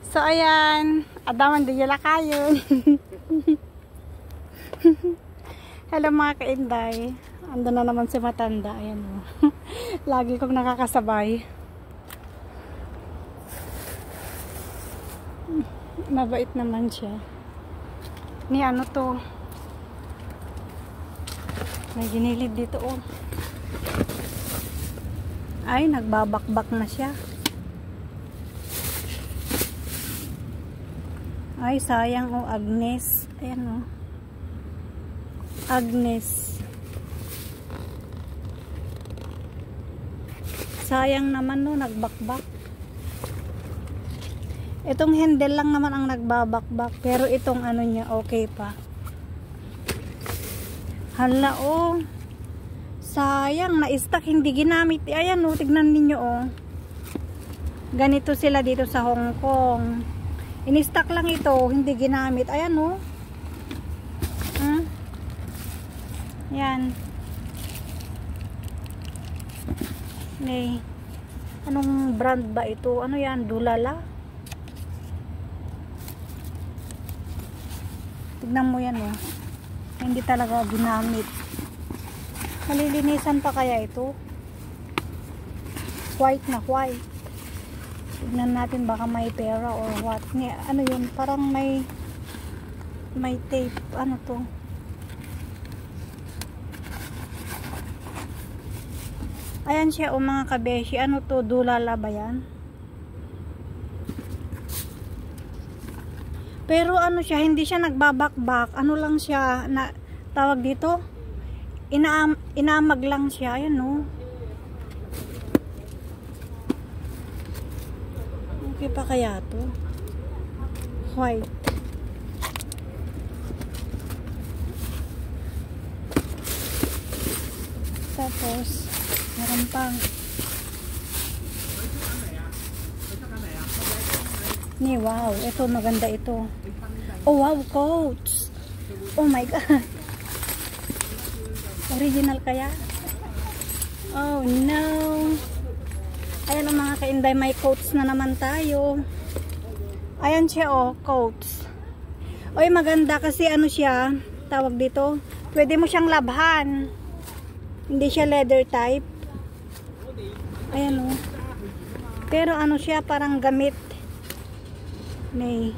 So, ayan. Adaman din yala kayo. Hello mga kainday. Ando na naman si matanda. Ayan o. Lagi kong nakakasabay. Mabait naman siya. Ni ano to? May ginilid dito oh. Ay, nagbabakbak na siya. Ay, sayang oh, Agnes. Ayan oh. Agnes. Sayang naman no, nagbakbak. Itong handle lang naman ang nagbabakbak. Pero itong ano niya, okay pa. Hala oh. Sayang, na-stuck, hindi ginamit. Ayan oh, tignan ninyo oh. Ganito sila dito sa Hong Kong. In-stuck lang ito, hindi ginamit. Ayan oh. Yan. May anong brand ba ito? Ano yan? Dulala? Tignan mo yan oh. Hindi talaga ginamit. Malilinisan pa kaya ito? White na white. Tignan natin baka may pera or what. Ano yun? Parang may tape. Ano to? Ayan siya o mga kabeshi. Ano to? Dulala ba yan? Pero ano siya, hindi siya nagbabakbak. Ano lang siya, na tawag dito? Inamag lang siya. Ayan o. Okay pa kaya to? White. Tapos meron pang ni wow, ito maganda ito. Oh wow, coats. Oh my god. Original kaya? Oh no. Ayan ang mga kainday, may coats na naman tayo. Ayan siya oh, coats. Oy maganda kasi ano siya, tawag dito, pwede mo siyang labhan. Hindi siya leather type. Ayan o. Pero ano siya, parang gamit. May.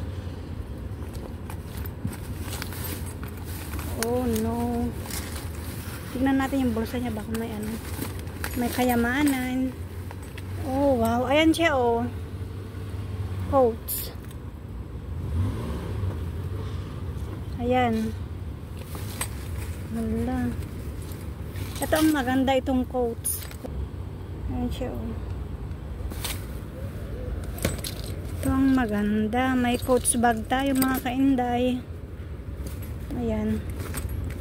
Oh no. Tignan natin yung bulsa niya. Baka may ano. May kayamanan. Oh wow. Ayan siya o. Coats. Ayan. Wala. Ito ang maganda itong coats. Ayan siya oh. Ito ang maganda. May coats bag tayo mga kainday. Ayan.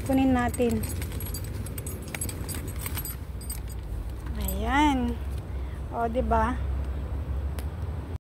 Kunin natin. Ayan. O diba?